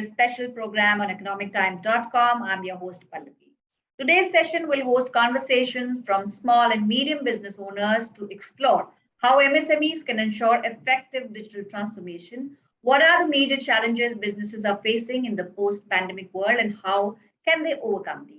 this special program on economictimes.com. I'm your host, Pallavi. Today's session will host conversations from small and medium business owners to explore how MSMEs can ensure effective digital transformation. What are the major challenges businesses are facing in the post pandemic world, and how can they overcome these?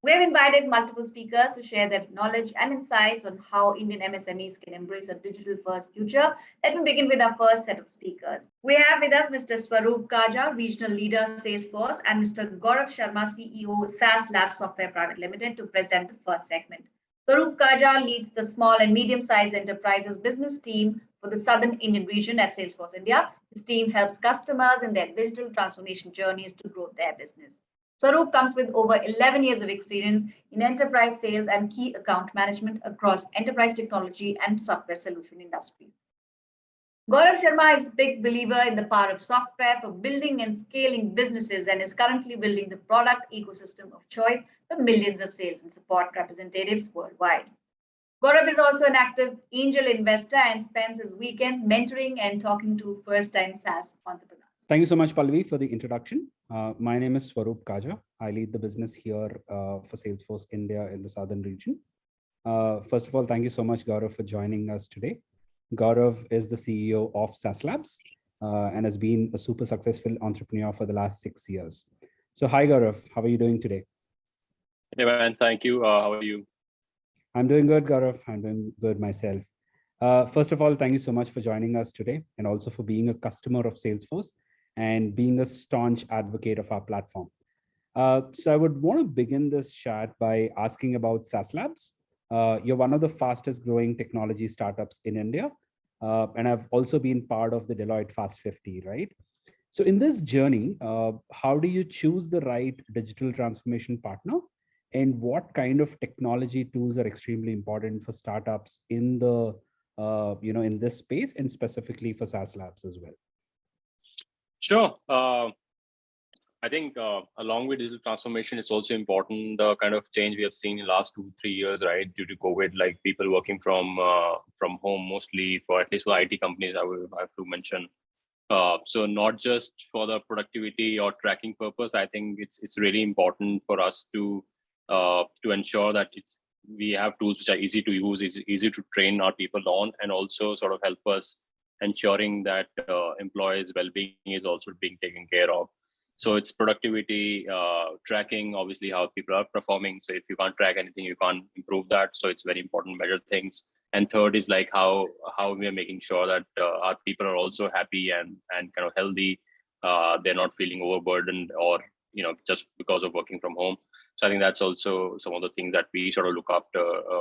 We have invited multiple speakers to share their knowledge and insights on how Indian MSMEs can embrace a digital first future. Let me begin with our first set of speakers. We have with us Mr. Swaroop Kaja, Regional Leader, Salesforce, and Mr. Gaurav Sharma, CEO, SaaS Labs Software Private Limited, to present the first segment. Swaroop Kaja leads the small and medium-sized enterprises business team for the Southern Indian region at Salesforce India. His team helps customers in their digital transformation journeys to grow their business. Swaroop comes with over 11 years of experience in enterprise sales and key account management across enterprise technology and software solution industry. Gaurav Sharma is a big believer in the power of software for building and scaling businesses and is currently building the product ecosystem of choice for millions of sales and support representatives worldwide. Gaurav is also an active angel investor and spends his weekends mentoring and talking to first-time SaaS entrepreneurs. Thank you so much, Pallavi, for the introduction. My name is Swaroop Kaja. I lead the business here for Salesforce India in the Southern region. First of all, thank you so much, Gaurav, for joining us today. Gaurav is the CEO of SaaS Labs and has been a super successful entrepreneur for the last 6 years. So hi, Gaurav. How are you doing today? Hey, man. Thank you. How are you? I'm doing good, Gaurav. I'm doing good myself. First of all, thank you so much for joining us today and also for being a customer of Salesforce and being a staunch advocate of our platform. So I would want to begin this chat by asking about SaaS Labs. You're one of the fastest growing technology startups in India, and I've also been part of the Deloitte Fast 50, right? So in this journey, how do you choose the right digital transformation partner? And what kind of technology tools are extremely important for startups in the in this space, and specifically for SaaS Labs as well? Sure. I think along with digital transformation, it's also important the kind of change we have seen in the last 2-3 years, right? Due to COVID, like people working from home mostly, for at least for IT companies, I have to mention. So not just for the productivity or tracking purpose, I think it's really important for us to ensure that we have tools which are easy to use, easy to train our people on, and also sort of help us ensuring that employees' well-being is also being taken care of. So it's productivity, tracking, obviously how people are performing. So if you can't track anything, you can't improve that. So it's very important to measure things. And third is like how we are making sure that our people are also happy and kind of healthy. They're not feeling overburdened or just because of working from home. So I think that's also some of the things that we sort of look after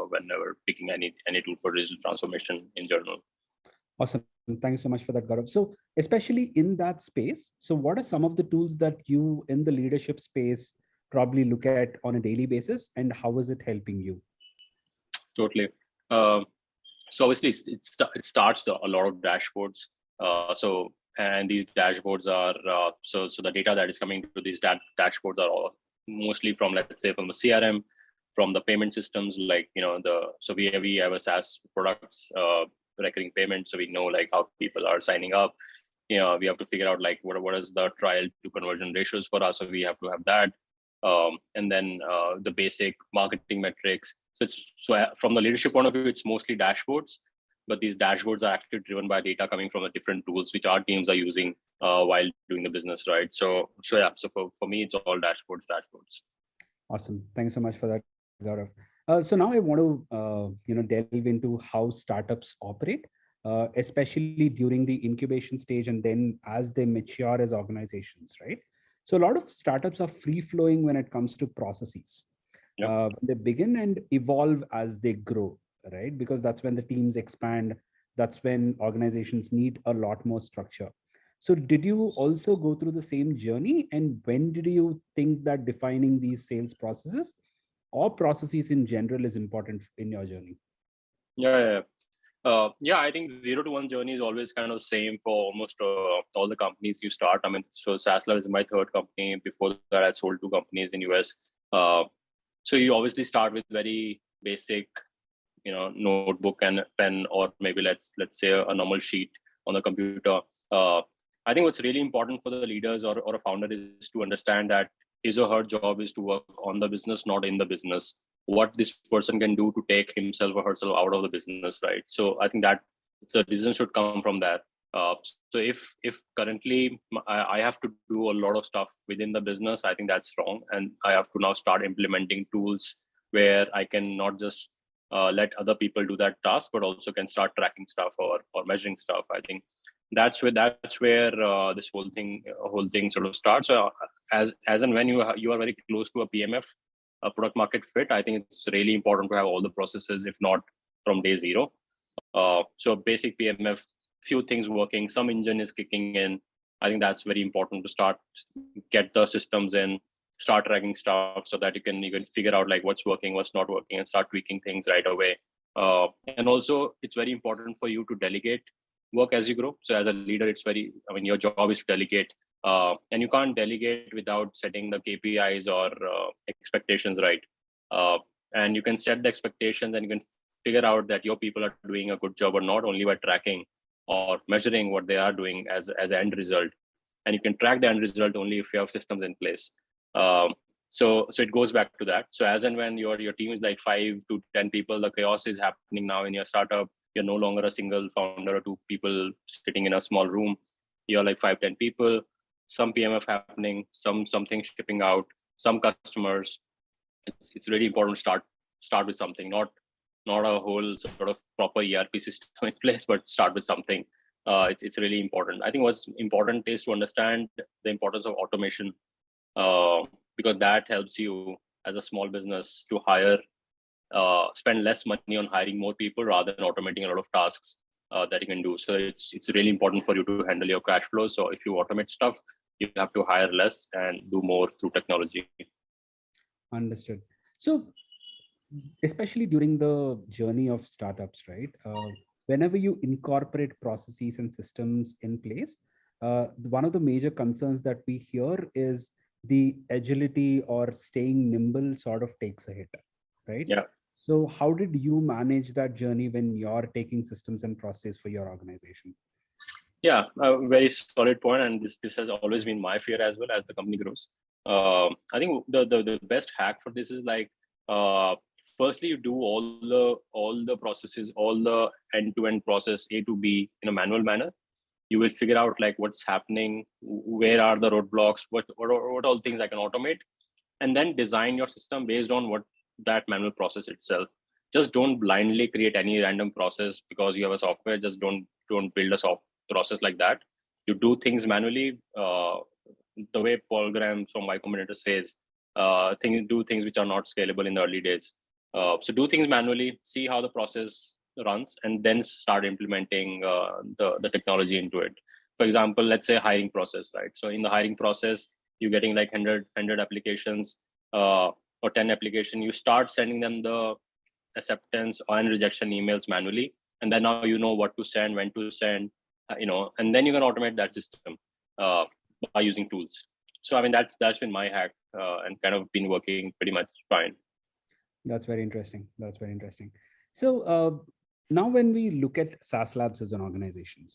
whenever picking any tool for digital transformation in general. Awesome. Thanks so much for that, Gaurav. So especially in that space, so what are some of the tools that you in the leadership space probably look at on a daily basis, and how is it helping you? Totally. So obviously it starts a lot of dashboards. And these dashboards are so the data that is coming to these dashboards are all mostly from, let's say, from the CRM, from the payment systems, like so we have a SaaS products, recurring payments, so we know like how people are signing up. We have to figure out like what is the trial to conversion ratios for us, so we have to have that. And then the basic marketing metrics. So from the leadership point of view, it's mostly dashboards, but these dashboards are actually driven by data coming from the different tools which our teams are using while doing the business, right? So for me, it's all dashboards. Awesome. Thanks so much for that, Gaurav. So now I want to delve into how startups operate, especially during the incubation stage and then as they mature as organizations, right? So a lot of startups are free flowing when it comes to processes. Yep. They begin and evolve as they grow, right? Because that's when the teams expand. That's when organizations need a lot more structure. So did you also go through the same journey? And when did you think that defining these sales processes or processes in general is important in your journey? Yeah. I think 0 to 1 journey is always kind of same for almost all the companies you start. I mean, so SaaS Labs is my 3rd company. Before that, I sold 2 companies in US. So you obviously start with very basic, notebook and pen, or maybe let's say a normal sheet on the computer. I think what's really important for the leaders or a founder is to understand that his or her job is to work on the business, not in the business. What this person can do to take himself or herself out of the business, right? So I think that the decision should come from that. So if currently I have to do a lot of stuff within the business, I think that's wrong, and I have to now start implementing tools where I can not just let other people do that task, but also can start tracking stuff or measuring stuff. I think that's where this whole thing sort of starts. As and when you are very close to a PMF, a product market fit, I think it's really important to have all the processes, if not from day zero. So basic PMF, few things working, some engine is kicking in. I think that's very important to get the systems in, start tracking stuff so that you can figure out like what's working, what's not working, and start tweaking things right away. And also, it's very important for you to delegate work as you grow. So as a leader, your job is to delegate, and you can't delegate without setting the KPIs or expectations right. And you can set the expectations, and you can figure out that your people are doing a good job or not, only by tracking or measuring what they are doing as an end result. And you can track the end result only if you have systems in place. So it goes back to that. So as and when your team is like 5 to 10 people, the chaos is happening now in your startup. You're no longer a single founder or 2 people sitting in a small room. You're like 5, 10 people, some PMF happening, something shipping out, some customers. It's really important to start with something, not a whole sort of proper ERP system in place, but start with something. It's really important. I think what's important is to understand the importance of automation, because that helps you as a small business to spend less money on hiring more people rather than automating a lot of tasks that you can do. So it's really important for you to handle your cash flow. So if you automate stuff, you have to hire less and do more through technology. Understood. So especially during the journey of startups, right? Whenever you incorporate processes and systems in place, one of the major concerns that we hear is the agility or staying nimble sort of takes a hit, right? Yeah. So how did you manage that journey when you're taking systems and process for your organization? Yeah, a very solid point, and this has always been my fear as well as the company grows. I think the best hack for this is like, firstly, you do all the processes, all the end-to-end process A to B in a manual manner. You will figure out like what's happening, where are the roadblocks, what all things I can automate, and then design your system based on what that manual process itself. Just don't blindly create any random process because you have a software. Just don't build a soft process like that. You do things manually. The way Paul Graham from Y Combinator says, do things which are not scalable in the early days. So do things manually, see how the process runs, and then start implementing the technology into it. For example, let's say hiring process, right? So in the hiring process, you're getting like 100 applications or 10 applications. You start sending them the acceptance and rejection emails manually, and then now you know what to send, when to send, and then you can automate that system by using tools. So I mean that's been my hack and kind of been working pretty much fine. That's very interesting. So now when we look at SaaS Labs as an organization,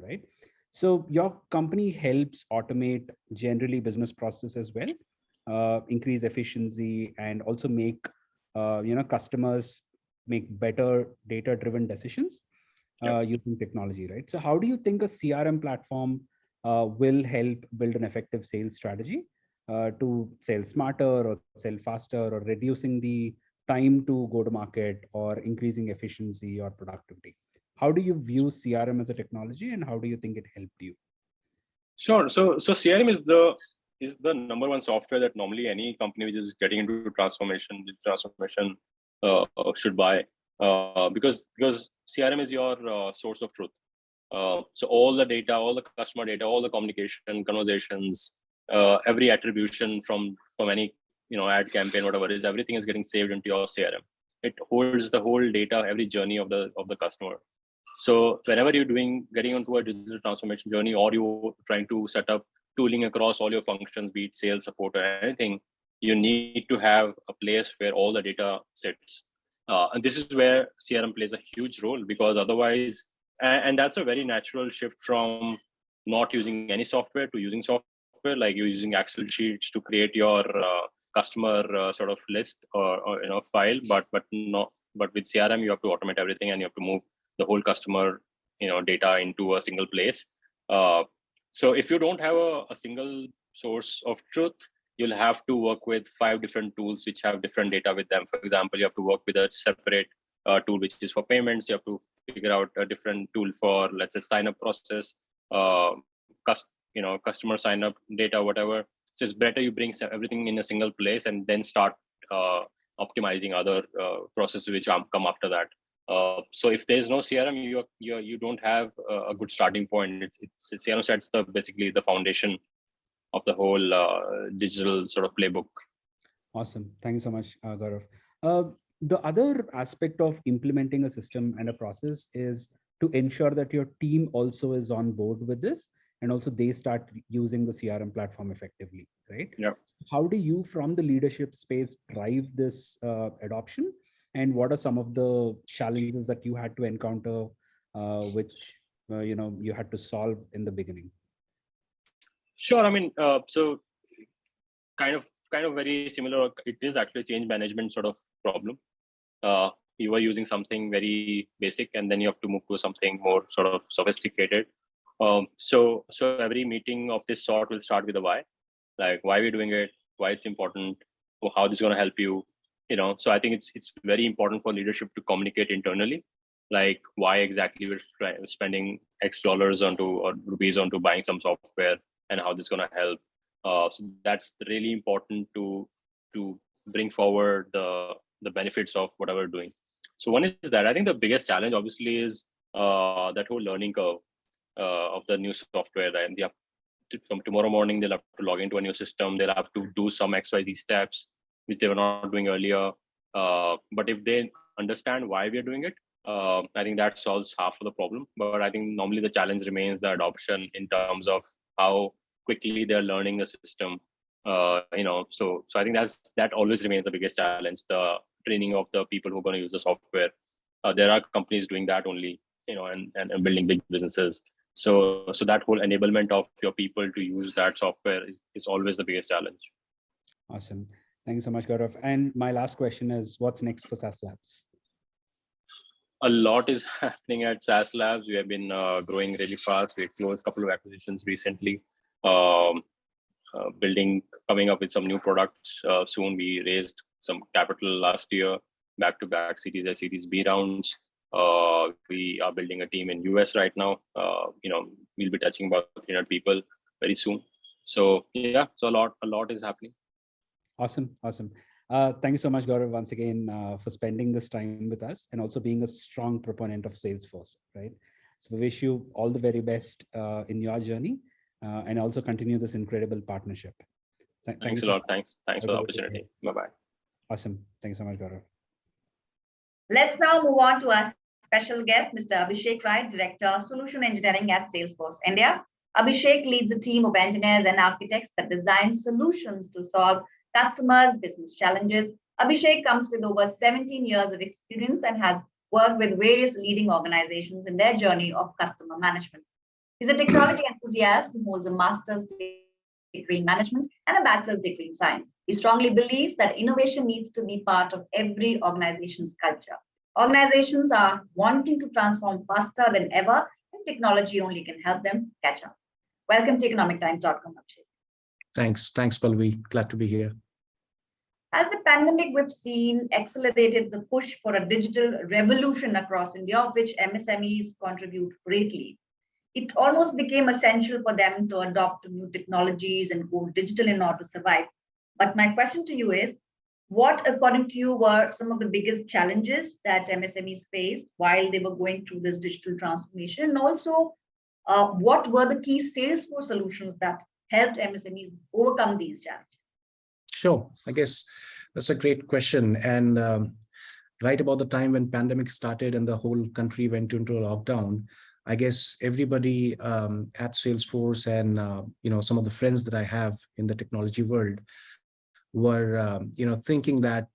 right? So your company helps automate generally business process as well, increase efficiency, and also make customers make better data-driven decisions using technology, right? So how do you think a CRM platform will help build an effective sales strategy to sell smarter or sell faster, or reducing the time to go to market, or increasing efficiency or productivity? How do you view CRM as a technology, and how do you think it helped you? Sure. So CRM is the number one software that normally any company which is getting into transformation should buy, because CRM is your source of truth. So all the data, all the customer data, all the communication, conversations, every attribution from any ad campaign, whatever it is, everything is getting saved into your CRM. It holds the whole data, every journey of the customer. So whenever you're getting onto a digital transformation journey, or you're trying to set up tooling across all your functions, be it sales, support, or anything, you need to have a place where all the data sits. And this is where CRM plays a huge role, because otherwise, and that's a very natural shift from not using any software to using software, like you're using Excel sheets to create your customer sort of list or file, but with CRM you have to automate everything and you have to move the whole customer data into a single place. So if you don't have a single source of truth, you'll have to work with 5 different tools which have different data with them. For example, you have to work with a separate tool which is for payments. You have to figure out a different tool for, let's say, sign up process, customer sign up data, whatever. So it's better you bring everything in a single place and then start optimizing other processes which come after that. So if there's no CRM, you don't have a good starting point. It's CRM sets basically the foundation of the whole digital sort of playbook. Awesome. Thank you so much, Gaurav. The other aspect of implementing a system and a process is to ensure that your team also is on board with this, and also they start using the CRM platform effectively, right? Yeah. How do you, from the leadership space, drive this adoption? And what are some of the challenges that you had to encounter, which you had to solve in the beginning? Sure. I mean, so kind of very similar. It is actually a change management sort of problem. You were using something very basic, and then you have to move to something more sort of sophisticated. So every meeting of this sort will start with a why, like why we're doing it, why it's important, or how this is going to help you. So I think it's very important for leadership to communicate internally, like why exactly we're spending X dollars or rupees onto buying some software, and how this is going to help. So that's really important to bring forward the benefits of whatever we're doing. So one is that I think the biggest challenge obviously is that whole learning curve of the new software. And they have from tomorrow morning, they'll have to log into a new system. They'll have to do some XYZ steps, which they were not doing earlier. But if they understand why we are doing it, I think that solves half of the problem. But I think normally the challenge remains the adoption in terms of how quickly they're learning the system. So I think that always remains the biggest challenge, the training of the people who are going to use the software. There are companies doing that only, and building big businesses. So that whole enablement of your people to use that software is always the biggest challenge. Awesome. Thank you so much, Gaurav. And my last question is, what's next for SaaS Labs? A lot is happening at SaaS Labs. We have been growing really fast. We closed a couple of acquisitions recently. Coming up with some new products soon. We raised some capital last year, back-to-back Series A, Series B rounds. We are building a team in US right now. We'll be touching about 300 people very soon. So yeah, so a lot is happening. Awesome. Thank you so much, Gaurav, once again for spending this time with us and also being a strong proponent of Salesforce, right? So we wish you all the very best in your journey and also continue this incredible partnership. Thanks a lot. Thanks for the opportunity. Bye-bye. Awesome. Thank you so much, Gaurav. Let's now move on to our special guest, Mr. Abhishek Rai, Director, Solution Engineering at Salesforce India. Abhishek leads a team of engineers and architects that design solutions to solve customers' business challenges. Abhishek comes with over 17 years of experience and has worked with various leading organizations in their journey of customer management. He's a technology enthusiast who holds a master's degree in management and a bachelor's degree in science. He strongly believes that innovation needs to be part of every organization's culture. Organizations are wanting to transform faster than ever, and technology only can help them catch up. Welcome to economictimes.com, Abhishek. Thanks, Pallavi. Glad to be here. As the pandemic we've seen accelerated the push for a digital revolution across India, of which MSMEs contribute greatly, it almost became essential for them to adopt new technologies and go digital in order to survive. But my question to you is, what, according to you, were some of the biggest challenges that MSMEs faced while they were going through this digital transformation? And also, what were the key Salesforce solutions that helped MSMEs overcome these challenges? Sure. I guess that's a great question. And right about the time when pandemic started and the whole country went into a lockdown, I guess everybody at Salesforce and some of the friends that I have in the technology world were thinking that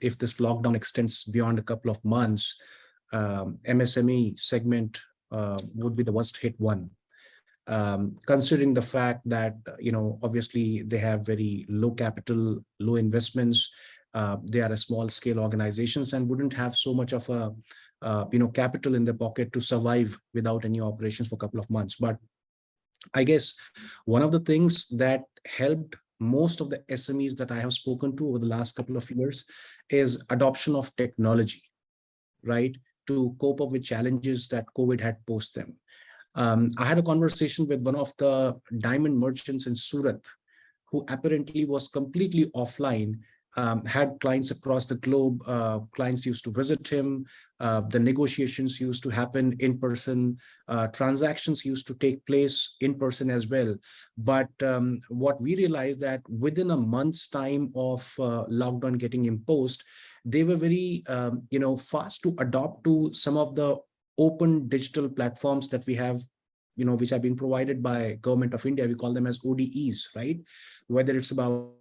if this lockdown extends beyond a couple of months, MSME segment would be the worst hit one. considering the fact that, obviously they have very low capital, low investments. They are a small scale organizations and wouldn't have so much of a, capital in their pocket to survive without any operations for a couple of months. But I guess one of the things that helped most of the SMEs that I have spoken to over the last couple of years is adoption of technology, right? To cope up with challenges that COVID had posed them. I had a conversation with one of the diamond merchants in Surat, who apparently was completely offline, had clients across the globe. Clients used to visit him. The negotiations used to happen in person. Transactions used to take place in person as well. But what we realized that within a month's time of lockdown getting imposed, they were very, fast to adopt to some of the open digital platforms that we have, which have been provided by Government of India. We call them as ODEs, right? Whether it's about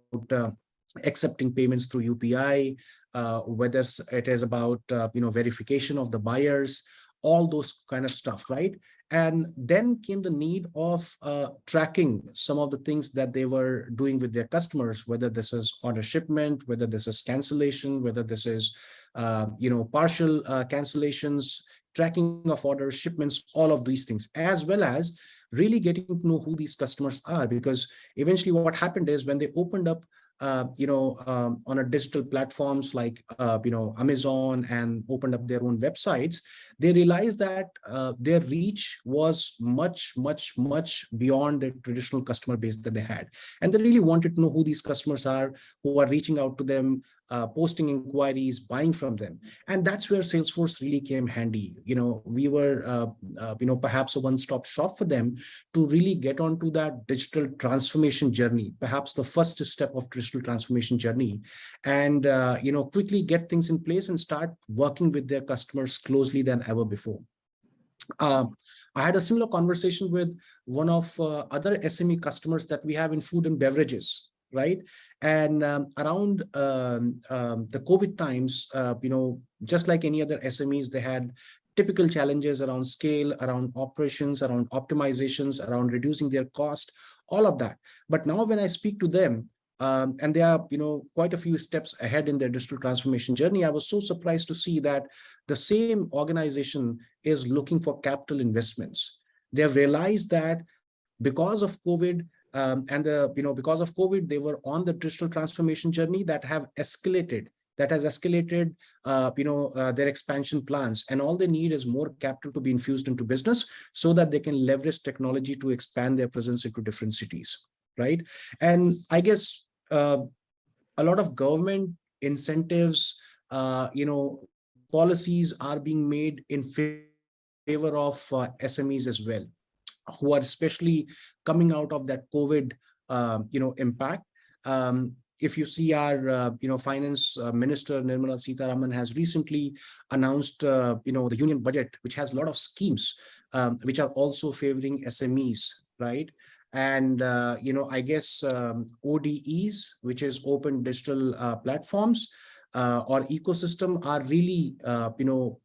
accepting payments through UPI, whether it is about verification of the buyers, all those kind of stuff, right? And then came the need of tracking some of the things that they were doing with their customers, whether this is order shipment, whether this is cancellation, whether this is partial cancellations, tracking of orders, shipments, all of these things, as well as really getting to know who these customers are. Because eventually what happened is when they opened up on a digital platforms like Amazon and opened up their own websites, they realized that their reach was much beyond the traditional customer base that they had, and they really wanted to know who these customers are, who are reaching out to them, posting inquiries, buying from them. And that's where Salesforce really came handy. We were perhaps a one-stop shop for them to really get onto that digital transformation journey, perhaps the first step of digital transformation journey, and quickly get things in place and start working with their customers closely than ever before. I had a similar conversation with one of other SME customers that we have in food and beverages, right? And around the COVID times, just like any other SMEs, they had typical challenges around scale, around operations, around optimizations, around reducing their cost, all of that. But now when I speak to them, and they are quite a few steps ahead in their digital transformation journey, I was so surprised to see that the same organization is looking for capital investments. They have realized that because of COVID, because of COVID, they were on the digital transformation journey that has escalated their expansion plans, and all they need is more capital to be infused into business so that they can leverage technology to expand their presence into different cities, right? And I guess a lot of government incentives, policies are being made in favor of SMEs as well, who are especially coming out of that COVID, impact. If you see our, finance minister Nirmala Sitharaman has recently announced, the union budget, which has a lot of schemes, which are also favoring SMEs, right? And, I guess ODEs, which is open digital platforms or ecosystem, are really,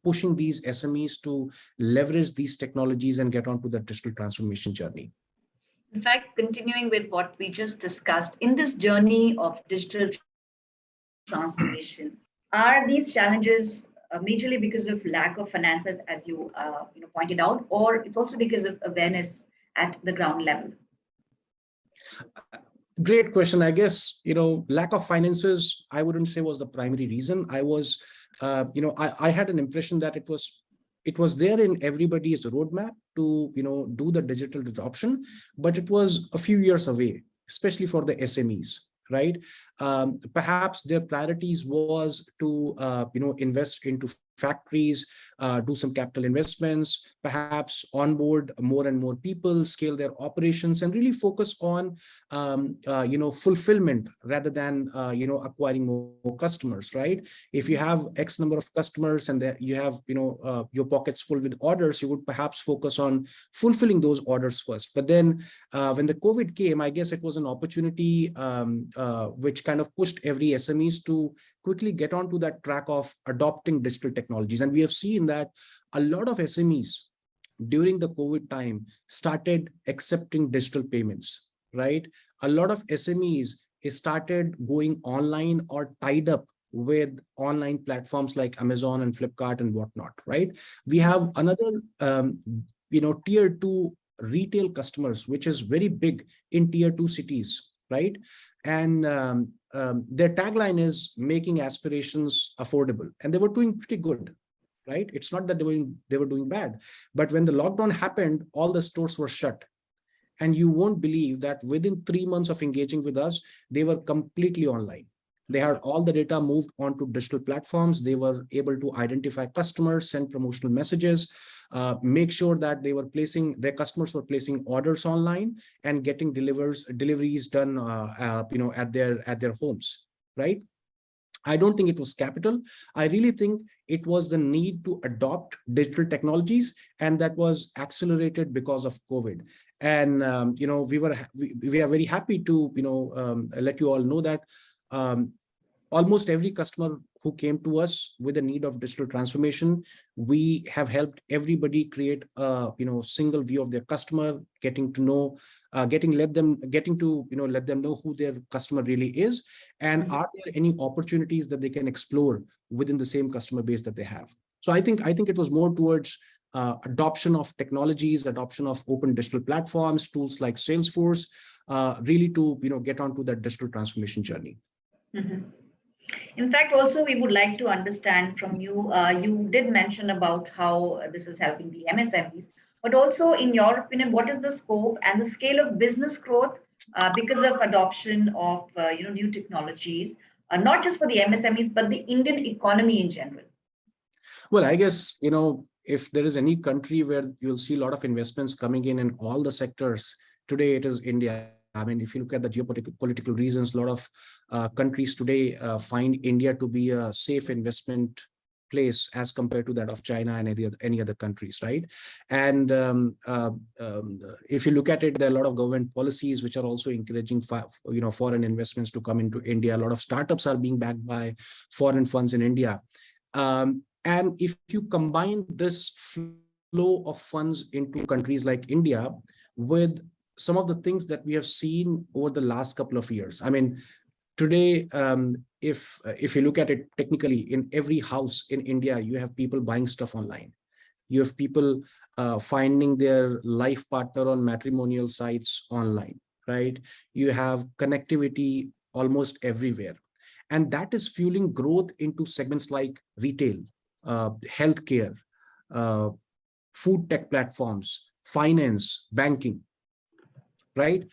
pushing these SMEs to leverage these technologies and get onto the digital transformation journey. In fact, continuing with what we just discussed, in this journey of digital transformation, are these challenges majorly because of lack of finances, as you pointed out, or it's also because of awareness at the ground level? Great question. I guess, lack of finances, I wouldn't say was the primary reason. I was, I had an impression that it was there in everybody's roadmap to, do the digital adoption, but it was a few years away, especially for the SMEs, right? Perhaps their priorities was to, invest into factories, do some capital investments, perhaps onboard more and more people, scale their operations, and really focus on, fulfillment rather than, acquiring more customers, right? If you have X number of customers and you have, your pockets full with orders, you would perhaps focus on fulfilling those orders first. But then when the COVID came, I guess it was an opportunity which kind of pushed every SMEs to quickly get onto that track of adopting digital technologies. And we have seen that a lot of SMEs, during the COVID time started accepting digital payments, right? A lot of SMEs started going online or tied up with online platforms like Amazon and Flipkart and whatnot, right? We have another, tier two retail customers, which is very big in tier two cities, right? And their tagline is making aspirations affordable, and they were doing pretty good, right? It's not that they were doing bad, but when the lockdown happened, all the stores were shut. And you won't believe that within 3 months of engaging with us, they were completely online. They had all the data moved onto digital platforms. They were able to identify customers, send promotional messages, make sure that their customers were placing orders online and getting deliveries done, at their homes, right? I don't think it was capital. I really think it was the need to adopt digital technologies, and that was accelerated because of COVID. And we are very happy to let you all know that almost every customer who came to us with a need of digital transformation, we have helped everybody create a single view of their customer, getting to know, let them know who their customer really is, and are there any opportunities that they can explore within the same customer base that they have. So I think it was more towards adoption of technologies, adoption of open digital platforms, tools like Salesforce, really to get onto that digital transformation journey. Mhm. In fact, also we would like to understand from you, you did mention about how this is helping the MSMEs, but also in your opinion, what is the scope and the scale of business growth because of adoption of new technologies, not just for the MSMEs, but the Indian economy in general? Well, I guess, if there is any country where you'll see a lot of investments coming in all the sectors, today it is India. I mean, if you look at the geopolitical reasons, a lot of countries today find India to be a safe investment place as compared to that of China and any other countries, right? And if you look at it, there are a lot of government policies which are also encouraging foreign investments to come into India. A lot of startups are being backed by foreign funds in India. And if you combine this flow of funds into countries like India with some of the things that we have seen over the last couple of years, I mean, today, if you look at it technically, in every house in India, you have people buying stuff online. You have people finding their life partner on matrimonial sites online, right? You have connectivity almost everywhere. And that is fueling growth into segments like retail, healthcare, food tech platforms, finance, banking, right?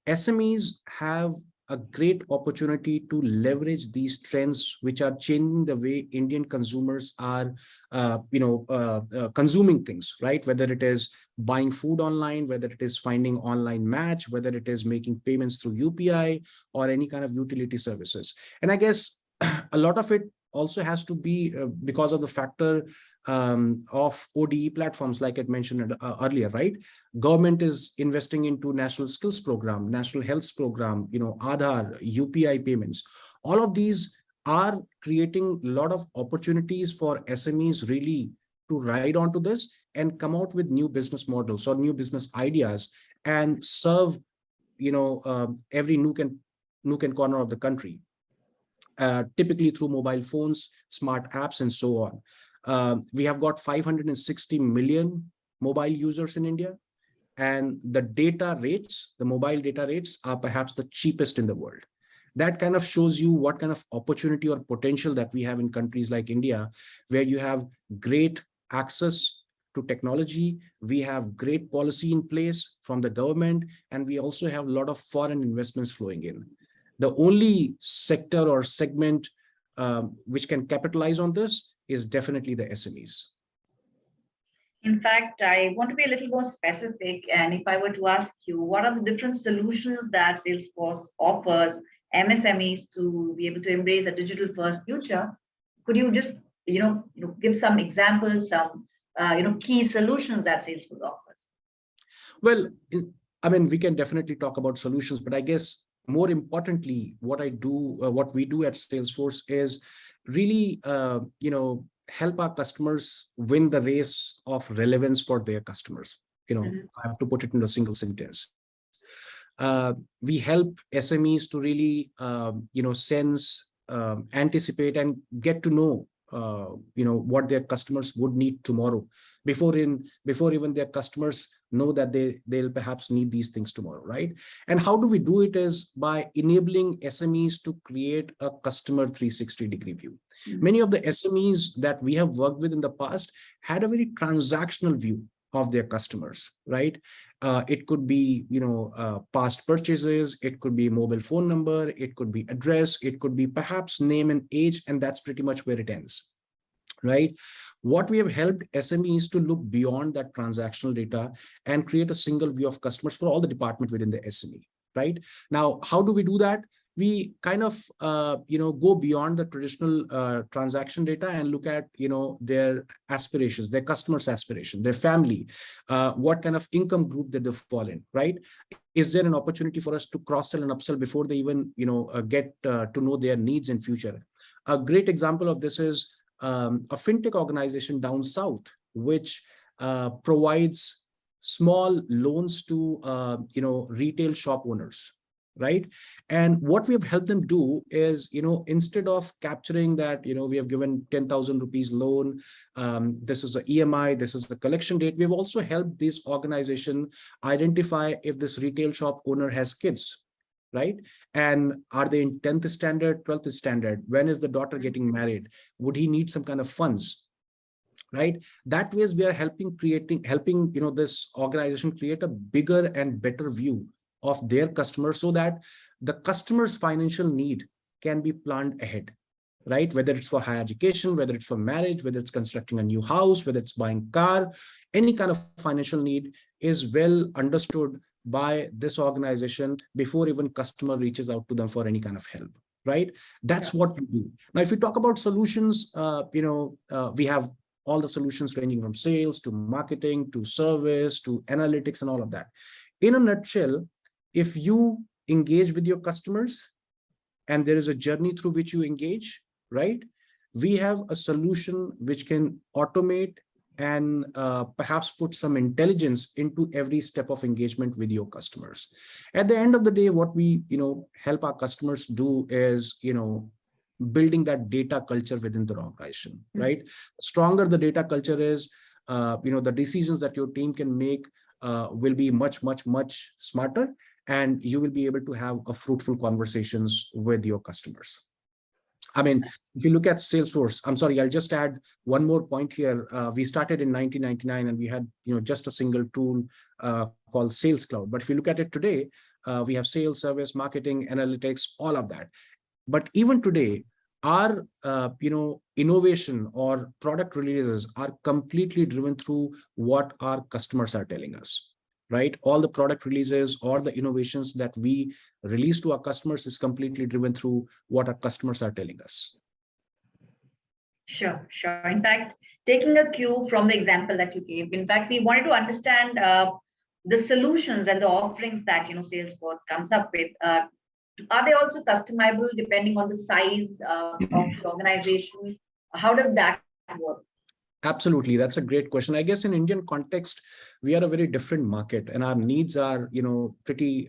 SMEs have a great opportunity to leverage these trends, which are changing the way Indian consumers are, consuming things, right? Whether it is buying food online, whether it is finding online match, whether it is making payments through UPI or any kind of utility services. And I guess a lot of it also has to be because of the factor of ODE platforms, like I mentioned earlier, right? Government is investing into national skills program, national health program, Aadhaar, UPI payments. All of these are creating a lot of opportunities for SMEs really to ride onto this and come out with new business models or new business ideas and serve, every nook and corner of the country. Typically through mobile phones, smart apps, and so on. We have got 560 million mobile users in India, and the mobile data rates are perhaps the cheapest in the world. That kind of shows you what kind of opportunity or potential that we have in countries like India, where you have great access to technology, we have great policy in place from the government, and we also have a lot of foreign investments flowing in. The only sector or segment which can capitalize on this is definitely the SMEs. In fact, I want to be a little more specific. And if I were to ask you, what are the different solutions that Salesforce offers MSMEs to be able to embrace a digital first future? Could you just, give some examples, some, key solutions that Salesforce offers? Well, we can definitely talk about solutions, but I guess more importantly, what we do at Salesforce is really, help our customers win the race of relevance for their customers. I have to put it in a single sentence. We help SMEs to really, sense, anticipate, and get to know, what their customers would need tomorrow before even their customers know that they'll perhaps need these things tomorrow, right? And how do we do it is by enabling SMEs to create a customer 360-degree view. Many of the SMEs that we have worked with in the past had a very transactional view of their customers, right? It could be, past purchases, it could be mobile phone number, it could be address, it could be perhaps name and age, and that's pretty much where it ends, right? What we have helped SMEs to look beyond that transactional data and create a single view of customers for all the department within the SME, right? Now, how do we do that? We kind of, go beyond the traditional transaction data and look at, their aspirations, their customers' aspiration, their family, what kind of income group that they fall in, right? Is there an opportunity for us to cross-sell and upsell before they even, get to know their needs in future? A great example of this is a fintech organization down south, which provides small loans to, retail shop owners, right? And what we have helped them do is, instead of capturing that, we have given 10,000 rupees loan, this is the EMI, this is the collection date. We've also helped this organization identify if this retail shop owner has kids, right? And are they in 10th standard, 12th standard? When is the daughter getting married? Would he need some kind of funds? Right? That ways we are helping this organization create a bigger and better view of their customers so that the customer's financial need can be planned ahead, right? Whether it's for higher education, whether it's for marriage, whether it's constructing a new house, whether it's buying car, any kind of financial need is well understood by this organization before even customer reaches out to them for any kind of help, right? That's what we do. Now, if we talk about solutions, we have all the solutions ranging from sales to marketing to service to analytics and all of that. In a nutshell, if you engage with your customers and there is a journey through which you engage, right? We have a solution which can automate and perhaps put some intelligence into every step of engagement with your customers. At the end of the day, what we, help our customers do is, building that data culture within the organization, right? The stronger the data culture is, the decisions that your team can make will be much, much, much smarter, and you will be able to have a fruitful conversations with your customers. I mean, if you look at Salesforce, I'm sorry, I'll just add one more point here. We started in 1999 and we had, just a single tool called Sales Cloud. But if you look at it today, we have sales, service, marketing, analytics, all of that. But even today, our, innovation or product releases are completely driven through what our customers are telling us, right? All the product releases or the innovations that we release to our customers is completely driven through what our customers are telling us. Sure. In fact, taking a cue from the example that you gave, in fact, we wanted to understand the solutions and the offerings that, Salesforce comes up with. Are they also customizable depending on the size of the organization? How does that work? Absolutely. That's a great question. I guess in Indian context, we are a very different market and our needs are, pretty,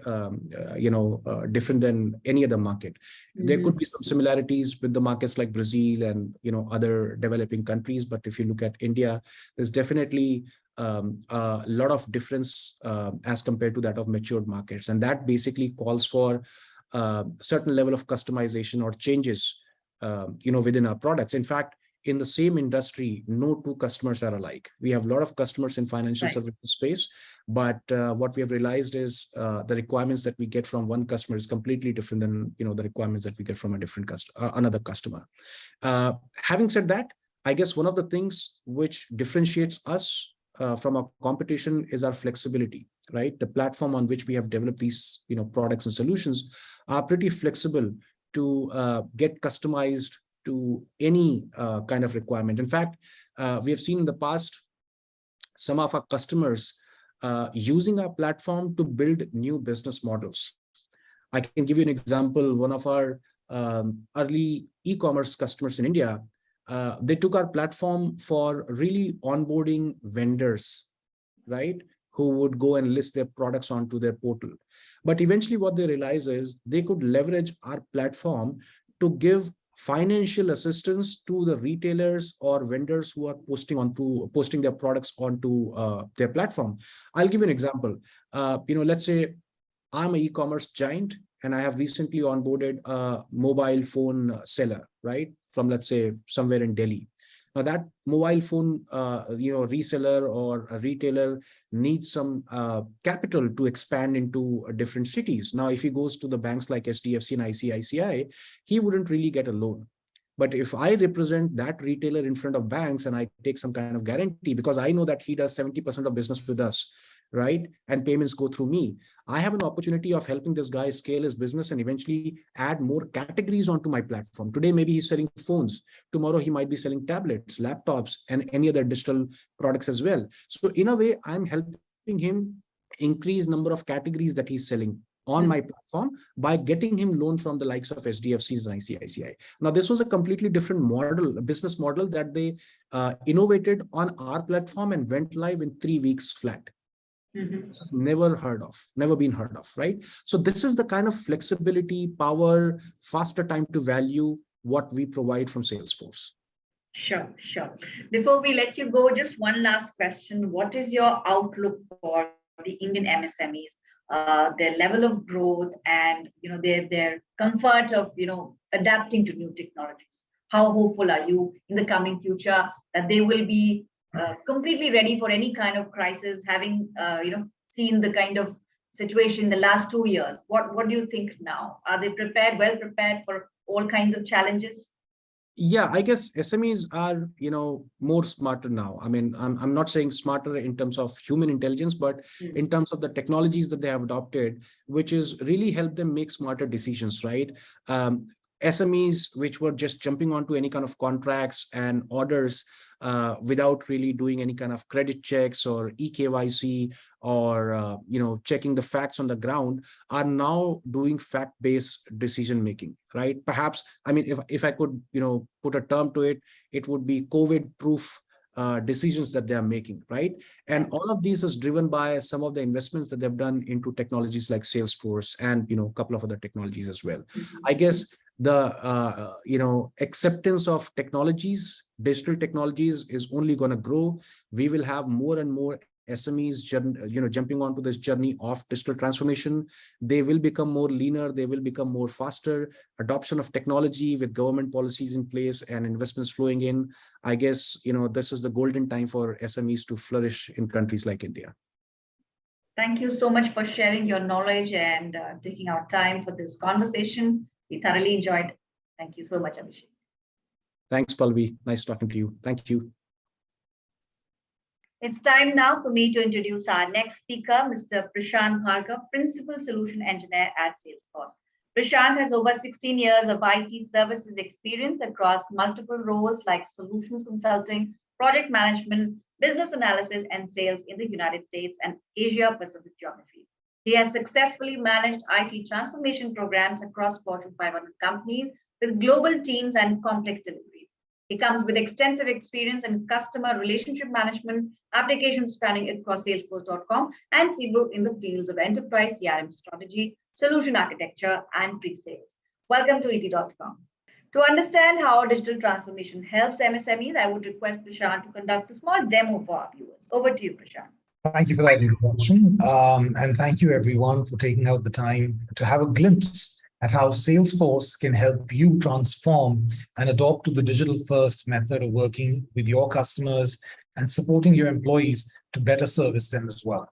different than any other market. There could be some similarities with the markets like Brazil and, other developing countries. But if you look at India, there's definitely a lot of difference as compared to that of matured markets. And that basically calls for a certain level of customization or changes, within our products. In fact, in the same industry, no two customers are alike. We have a lot of customers in financial services space, but what we have realized is the requirements that we get from one customer is completely different than the requirements that we get from a different another customer. Having said that, I guess one of the things which differentiates us from our competition is our flexibility, right? The platform on which we have developed these products and solutions are pretty flexible to get customized to any kind of requirement. In fact, we have seen in the past some of our customers using our platform to build new business models. I can give you an example. One of our early e-commerce customers in India they took our platform for really onboarding vendors, right? Who would go and list their products onto their portal. But eventually what they realize is they could leverage our platform to give financial assistance to the retailers or vendors who are posting their products onto their platform. I'll give you an example. Let's say I'm an e-commerce giant and I have recently onboarded a mobile phone seller, right? From, let's say, somewhere in Delhi. Now that mobile phone, reseller or a retailer needs some capital to expand into different cities. Now, if he goes to the banks like SDFC and ICICI, he wouldn't really get a loan. But if I represent that retailer in front of banks and I take some kind of guarantee, because I know that he does 70% of business with us, right? And payments go through me. I have an opportunity of helping this guy scale his business and eventually add more categories onto my platform. Today, maybe he's selling phones. Tomorrow, he might be selling tablets, laptops, and any other digital products as well. So in a way, I'm helping him increase number of categories that he's selling on my platform by getting him loan from the likes of SDFCs and ICICI. Now, this was a completely different model, a business model that they innovated on our platform and went live in 3 weeks flat. This is never been heard of, right? So this is the kind of flexibility, power, faster time to value what we provide from Salesforce. Sure. Before we let you go, just one last question. What is your outlook for the Indian MSMEs, their level of growth and their comfort of adapting to new technologies? How hopeful are you in the coming future that they will be completely ready for any kind of crisis, having seen the kind of situation in the last 2 years? What do you think now? Are they well prepared for all kinds of challenges? Yeah, I guess SMEs are, more smarter now. I mean, I'm not saying smarter in terms of human intelligence, but in terms of the technologies that they have adopted, which is really help them make smarter decisions, right? SMEs, which were just jumping onto any kind of contracts and orders without really doing any kind of credit checks or eKYC or checking the facts on the ground, are now doing fact-based decision making, right? Perhaps, I mean, if I could put a term to it, it would be COVID-proof decisions that they are making, right? And all of these is driven by some of the investments that they've done into technologies like Salesforce and a couple of other technologies as well. I guess the acceptance of technologies, digital technologies, is only going to grow. We will have more and more SMEs jumping onto this journey of digital transformation. They will become more leaner, they will become more faster. Adoption of technology with government policies in place and investments flowing in, I guess this is the golden time for SMEs to flourish in countries like India. Thank you so much for sharing your knowledge and taking our time for this conversation. We thoroughly enjoyed it. Thank you so much, Abhishek. Thanks, Pallavi. Nice talking to you. Thank you. It's time now for me to introduce our next speaker, Mr. Prashant Bhargav, Principal Solution Engineer at Salesforce. Prashant has over 16 years of IT services experience across multiple roles like solutions consulting, project management, business analysis, and sales in the United States and Asia Pacific geographies. He has successfully managed IT transformation programs across Fortune 500 companies with global teams and complex deliveries. He comes with extensive experience in customer relationship management, applications spanning across Salesforce.com and Siebel in the fields of enterprise CRM strategy, solution architecture, and pre-sales. Welcome to ET.com. To understand how digital transformation helps MSMEs, I would request Prashant to conduct a small demo for our viewers. Over to you, Prashant. Thank you for that introduction. And thank you everyone for taking out the time to have a glimpse at how Salesforce can help you transform and adopt to the digital-first method of working with your customers and supporting your employees to better service them as well.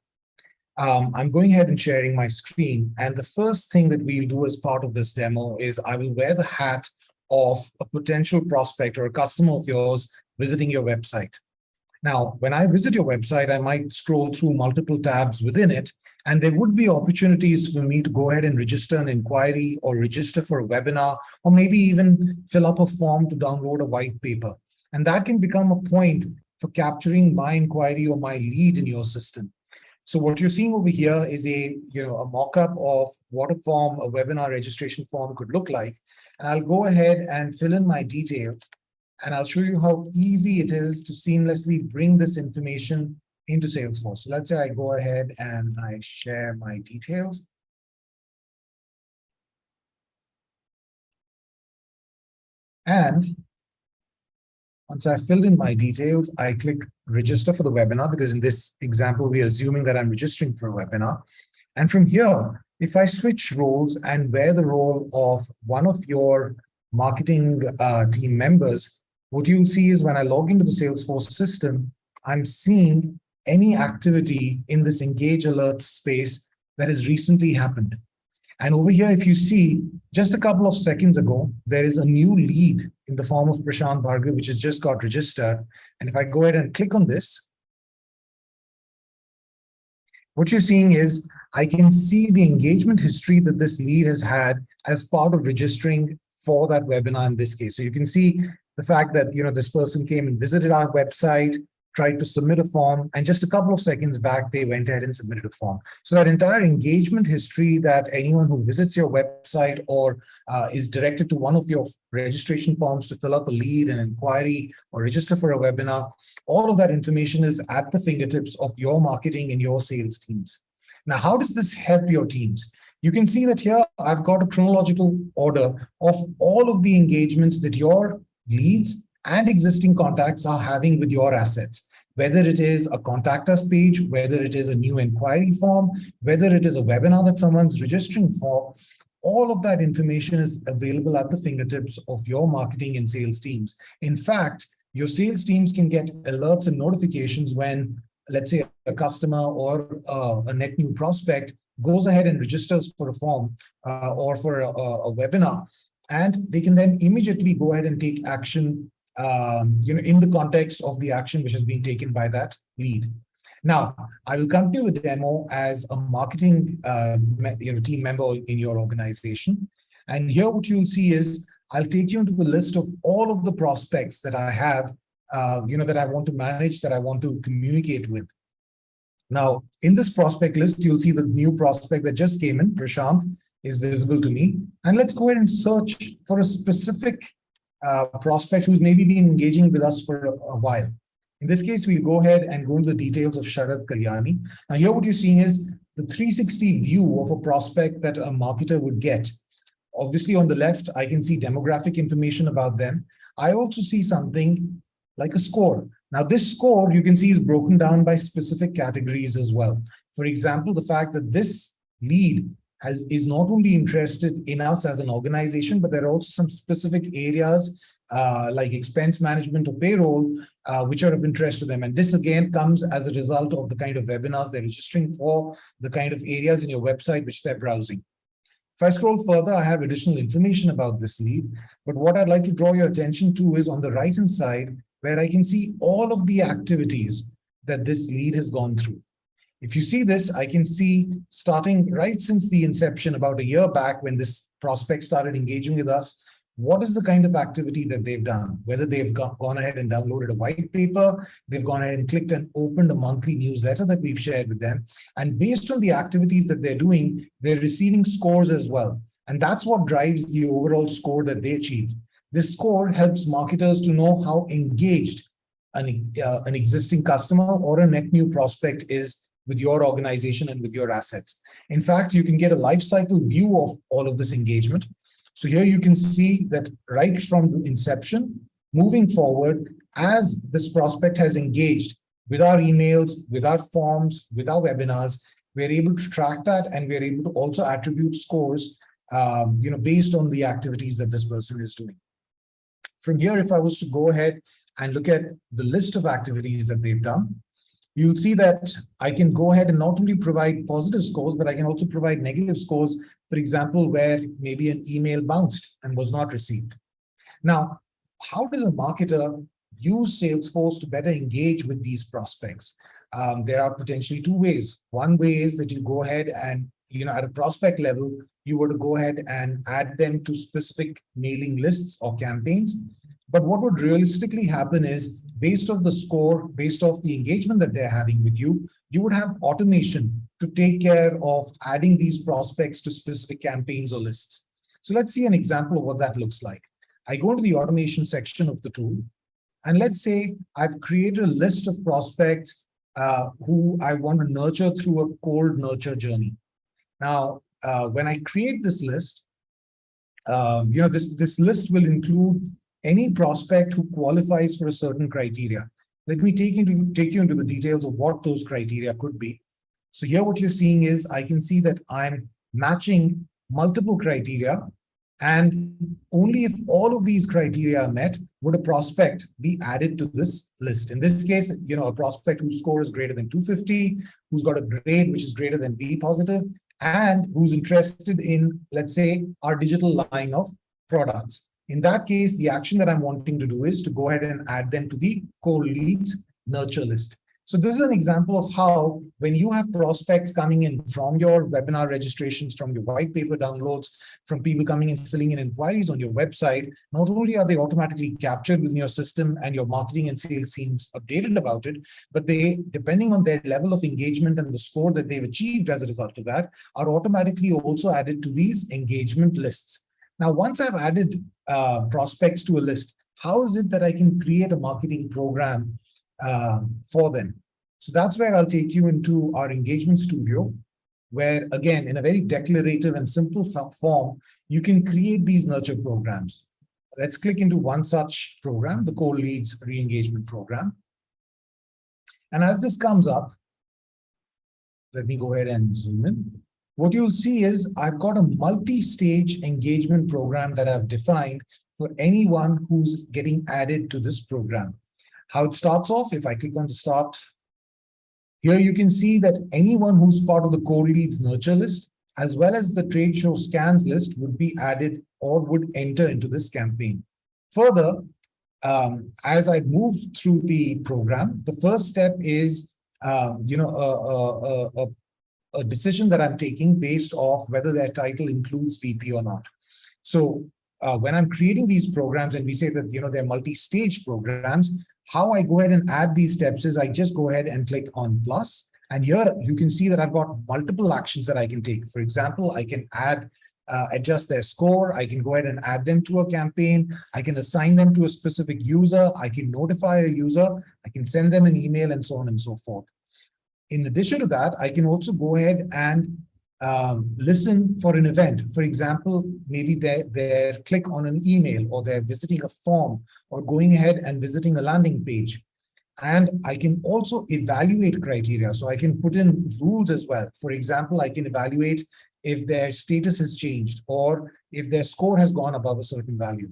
I'm going ahead and sharing my screen. And the first thing that we'll do as part of this demo is I will wear the hat of a potential prospect or a customer of yours visiting your website. Now, when I visit your website, I might scroll through multiple tabs within it, and there would be opportunities for me to go ahead and register an inquiry or register for a webinar, or maybe even fill up a form to download a white paper. And that can become a point for capturing my inquiry or my lead in your system. So what you're seeing over here is a mock-up of what a webinar registration form could look like. And I'll go ahead and fill in my details. and I'll show you how easy it is to seamlessly bring this information into Salesforce. So let's say I go ahead and I share my details. And once I've filled in my details, I click register for the webinar, because in this example, we're assuming that I'm registering for a webinar. And from here, if I switch roles and wear the role of one of your marketing team members, what you'll see is when I log into the Salesforce system, I'm seeing any activity in this engage alert space that has recently happened. And over here, if you see, just a couple of seconds ago, there is a new lead in the form of Prashant Bhargav, which has just got registered. And if I go ahead and click on this, what you're seeing is I can see the engagement history that this lead has had as part of registering for that webinar in this case. So you can see the fact that, this person came and visited our website, tried to submit a form, and just a couple of seconds back, they went ahead and submitted a form. So that entire engagement history that anyone who visits your website or is directed to one of your registration forms to fill up a lead, an inquiry, or register for a webinar, all of that information is at the fingertips of your marketing and your sales teams. Now, how does this help your teams? You can see that here, I've got a chronological order of all of the engagements that your leads and existing contacts are having with your assets, whether it is a contact us page, whether it is a new inquiry form, whether it is a webinar that someone's registering for. All of that information is available at the fingertips of your marketing and sales teams. In fact, your sales teams can get alerts and notifications when, let's say, a customer or a net new prospect goes ahead and registers for a form or for a webinar, and they can then immediately go ahead and take action in the context of the action which has been taken by that lead. Now, I will continue the demo as a marketing team member in your organization. And here what you'll see is I'll take you into the list of all of the prospects that I have, that I want to manage, that I want to communicate with. Now, in this prospect list, you'll see the new prospect that just came in, Prashant, is visible to me. And let's go ahead and search for a specific prospect who's maybe been engaging with us for a while. In this case, we'll go ahead and go into the details of Sharad Kalyani. Now here what you're seeing is the 360 view of a prospect that a marketer would get. Obviously on the left, I can see demographic information about them. I also see something like a score. Now this score you can see is broken down by specific categories as well. For example, the fact that this lead is not only interested in us as an organization, but there are also some specific areas like expense management or payroll, which are of interest to them. And this again comes as a result of the kind of webinars they're registering for, the kind of areas in your website which they're browsing. If I scroll further, I have additional information about this lead. But what I'd like to draw your attention to is on the right-hand side, where I can see all of the activities that this lead has gone through. If you see this, I can see starting right since the inception about a year back when this prospect started engaging with us, what is the kind of activity that they've done, whether they've gone ahead and downloaded a white paper, they've gone ahead and clicked and opened a monthly newsletter that we've shared with them. And based on the activities that they're doing, they're receiving scores as well. And that's what drives the overall score that they achieve. This score helps marketers to know how engaged an existing customer or a net new prospect is with your organization and with your assets. In fact, you can get a life cycle view of all of this engagement. So here you can see that right from the inception, moving forward, as this prospect has engaged with our emails, with our forms, with our webinars, we're able to track that, and we're able to also attribute scores, based on the activities that this person is doing. From here, if I was to go ahead and look at the list of activities that they've done, you'll see that I can go ahead and not only provide positive scores, but I can also provide negative scores, for example, where maybe an email bounced and was not received. Now, how does a marketer use Salesforce to better engage with these prospects? There are potentially two ways. One way is that you go ahead and, at a prospect level, you were to go ahead and add them to specific mailing lists or campaigns. But what would realistically happen is, based off the score, based off the engagement that they're having with you, you would have automation to take care of adding these prospects to specific campaigns or lists. So let's see an example of what that looks like. I go into the automation section of the tool. And let's say I've created a list of prospects who I want to nurture through a cold nurture journey. Now, when I create this list, this list will include any prospect who qualifies for a certain criteria. Let me take you into the details of what those criteria could be. So here what you're seeing is I can see that I'm matching multiple criteria, and only if all of these criteria are met would a prospect be added to this list. In this case, a prospect whose score is greater than 250, who's got a grade which is greater than B positive, and who's interested in, let's say, our digital line of products. In that case, the action that I'm wanting to do is to go ahead and add them to the cold leads nurture list. So this is an example of how, when you have prospects coming in from your webinar registrations, from your white paper downloads, from people coming in, filling in inquiries on your website, not only are they automatically captured within your system and your marketing and sales teams updated about it, but they, depending on their level of engagement and the score that they've achieved as a result of that, are automatically also added to these engagement lists. Now, once I've added prospects to a list, how is it that I can create a marketing program for them? So that's where I'll take you into our engagement studio, where again, in a very declarative and simple form, you can create these nurture programs. Let's click into one such program, the Cold Leads Re-Engagement Program. And as this comes up, let me go ahead and zoom in. What you'll see is I've got a multi-stage engagement program that I've defined for anyone who's getting added to this program. How it starts off, if I click on the start, here you can see that anyone who's part of the Cold Leads Nurture list, as well as the Trade Show Scans list, would be added or would enter into this campaign. Further, as I move through the program, the first step is a decision that I'm taking based off whether their title includes VP or not. So when I'm creating these programs, and we say that they're multi-stage programs, how I go ahead and add these steps is I just go ahead and click on plus. And here you can see that I've got multiple actions that I can take. For example, I can adjust their score. I can go ahead and add them to a campaign. I can assign them to a specific user. I can notify a user. I can send them an email, and so on and so forth. In addition to that, I can also go ahead and listen for an event. For example, maybe they're click on an email, or they're visiting a form, or going ahead and visiting a landing page. And I can also evaluate criteria. So I can put in rules as well. For example, I can evaluate if their status has changed, or if their score has gone above a certain value.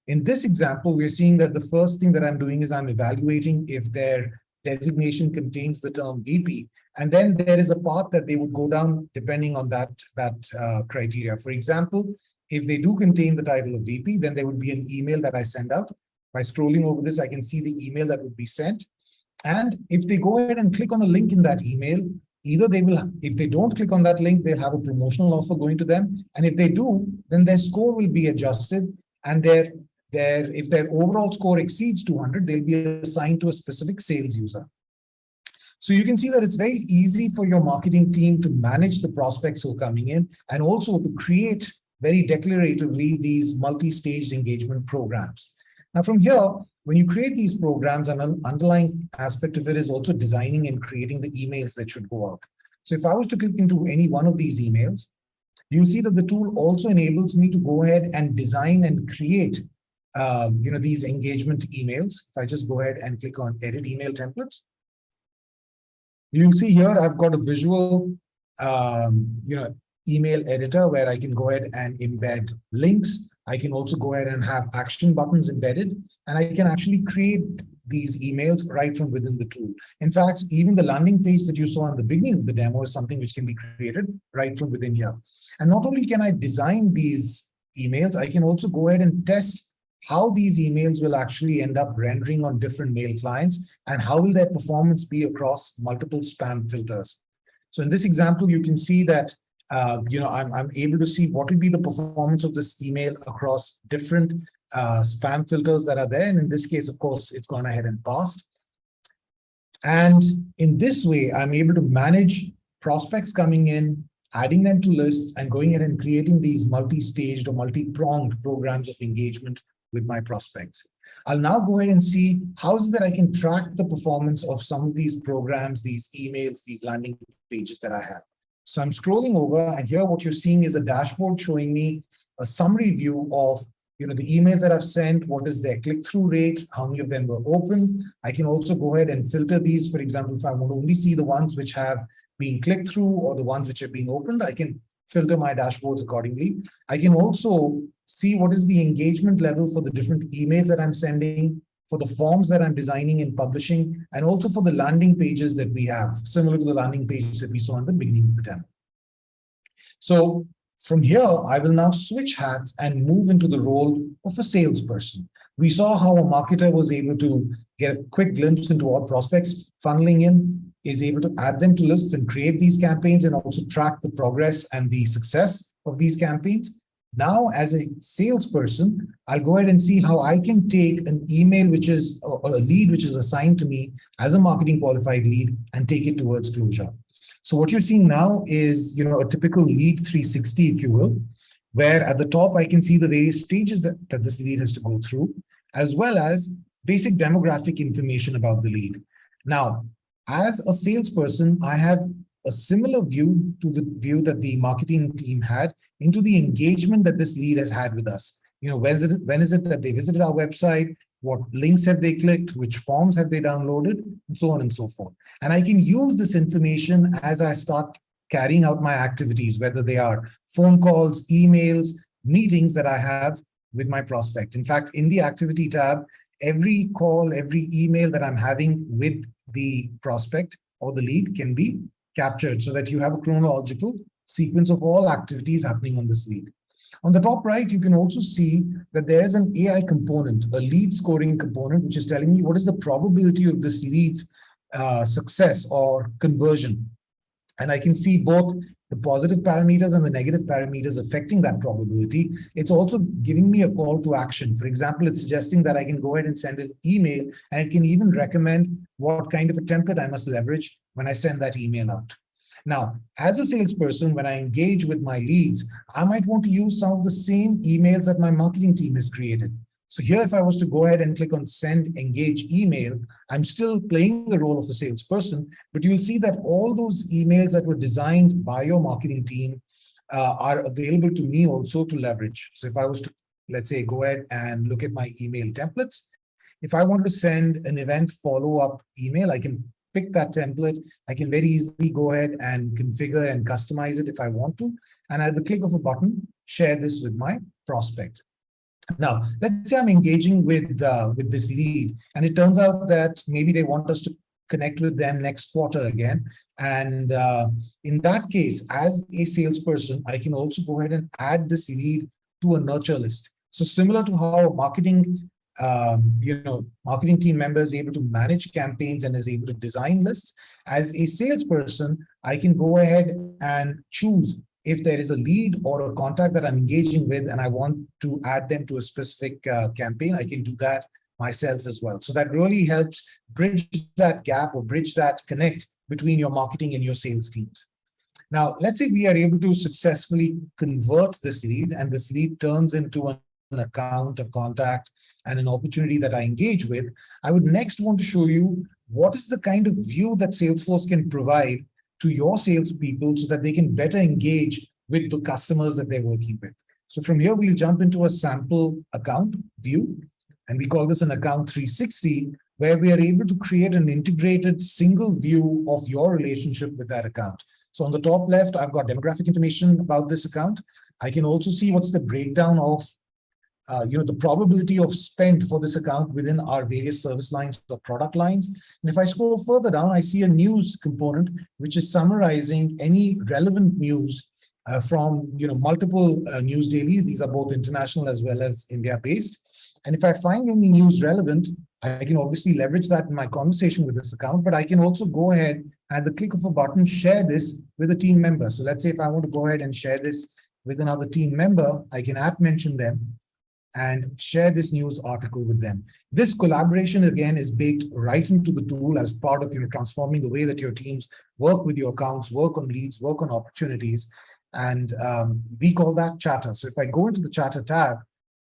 In this example, we're seeing that the first thing that I'm doing is I'm evaluating if their designation contains the term VP, and then there is a path that they would go down depending on that criteria. For example, if they do contain the title of VP, then there would be an email that I send out. By scrolling over this, I can see the email that would be sent. And if they go ahead and click on a link in that email, either they will, if they don't click on that link, they'll have a promotional offer going to them. And if they do, then their score will be adjusted, and if their overall score exceeds 200, they'll be assigned to a specific sales user. So you can see that it's very easy for your marketing team to manage the prospects who are coming in, and also to create very declaratively these multi-staged engagement programs. Now from here, when you create these programs, an underlying aspect of it is also designing and creating the emails that should go out. So if I was to click into any one of these emails, you'll see that the tool also enables me to go ahead and design and create these engagement emails. If I just go ahead and click on edit email templates, you'll see here I've got a visual email editor where I can go ahead and embed links. I can also go ahead and have action buttons embedded, and I can actually create these emails right from within the tool. In fact, even the landing page that you saw in the beginning of the demo is something which can be created right from within here. And not only can I design these emails, I can also go ahead and test how these emails will actually end up rendering on different mail clients, and how will their performance be across multiple spam filters. So in this example, you can see that I'm able to see what will be the performance of this email across different spam filters that are there. And in this case, of course, it's gone ahead and passed. And in this way, I'm able to manage prospects coming in, adding them to lists, and going ahead and creating these multi-staged or multi-pronged programs of engagement with my prospects. I'll now go ahead and see how is it that I can track the performance of some of these programs, these emails, these landing pages that I have. So I'm scrolling over, and here what you're seeing is a dashboard showing me a summary view of the emails that I've sent, what is their click-through rate, how many of them were opened. I can also go ahead and filter these. For example, if I want to only see the ones which have been clicked through or the ones which have been opened, I can filter my dashboards accordingly. I can also see what is the engagement level for the different emails that I'm sending, for the forms that I'm designing and publishing, and also for the landing pages that we have, similar to the landing pages that we saw in the beginning of the demo. So from here, I will now switch hats and move into the role of a salesperson. We saw how a marketer was able to get a quick glimpse into what prospects funneling in, is able to add them to lists and create these campaigns and also track the progress and the success of these campaigns. Now, as a salesperson, I'll go ahead and see how I can take an email, which is a lead, which is assigned to me as a marketing qualified lead, and take it towards closure. So what you're seeing now is, a typical lead 360, if you will, where at the top, I can see the various stages that this lead has to go through, as well as basic demographic information about the lead. Now, as a salesperson, I have a similar view to the view that the marketing team had into the engagement that this lead has had with us. When is it that they visited our website? What links have they clicked? Which forms have they downloaded? And so on and so forth. And I can use this information as I start carrying out my activities, whether they are phone calls, emails, meetings that I have with my prospect. In fact, in the activity tab, every call, every email that I'm having with the prospect or the lead can be captured so that you have a chronological sequence of all activities happening on this lead. On the top right, you can also see that there is an AI component, a lead scoring component, which is telling me what is the probability of this lead's success or conversion. And I can see both the positive parameters and the negative parameters affecting that probability. It's also giving me a call to action. For example, it's suggesting that I can go ahead and send an email, and it can even recommend what kind of a template I must leverage when I send that email out. Now, as a salesperson, when I engage with my leads, I might want to use some of the same emails that my marketing team has created. So here, if I was to go ahead and click on send engage email, I'm still playing the role of a salesperson, but you'll see that all those emails that were designed by your marketing team are available to me also to leverage. So if I was to, let's say, go ahead and look at my email templates, if I want to send an event follow-up email, I can pick that template. I can very easily go ahead and configure and customize it if I want to. And at the click of a button, share this with my prospect. Now, let's say I'm engaging with this lead, and it turns out that maybe they want us to connect with them next quarter again. And in that case, as a salesperson, I can also go ahead and add this lead to a nurture list. So similar to how marketing team member is able to manage campaigns and is able to design lists, as a salesperson, I can go ahead and choose if there is a lead or a contact that I'm engaging with and I want to add them to a specific campaign, I can do that myself as well. So that really helps bridge that gap or bridge that connect between your marketing and your sales teams. Now, let's say we are able to successfully convert this lead, and this lead turns into an account, a contact, and an opportunity that I engage with. I would next want to show you what is the kind of view that Salesforce can provide to your salespeople so that they can better engage with the customers that they're working with. So from here, we'll jump into a sample account view, and we call this an account 360, where we are able to create an integrated single view of your relationship with that account. So on the top left, I've got demographic information about this account. I can also see what's the breakdown of the probability of spend for this account within our various service lines or product lines. And if I scroll further down, I see a news component, which is summarizing any relevant news from multiple news dailies. These are both international as well as India-based. And if I find any news relevant, I can obviously leverage that in my conversation with this account, but I can also go ahead and at the click of a button, share this with a team member. So let's say if I want to go ahead and share this with another team member, I can mention them and share this news article with them. This collaboration, again, is baked right into the tool as part of transforming the way that your teams work with your accounts, work on leads, work on opportunities. And we call that chatter. So if I go into the chatter tab,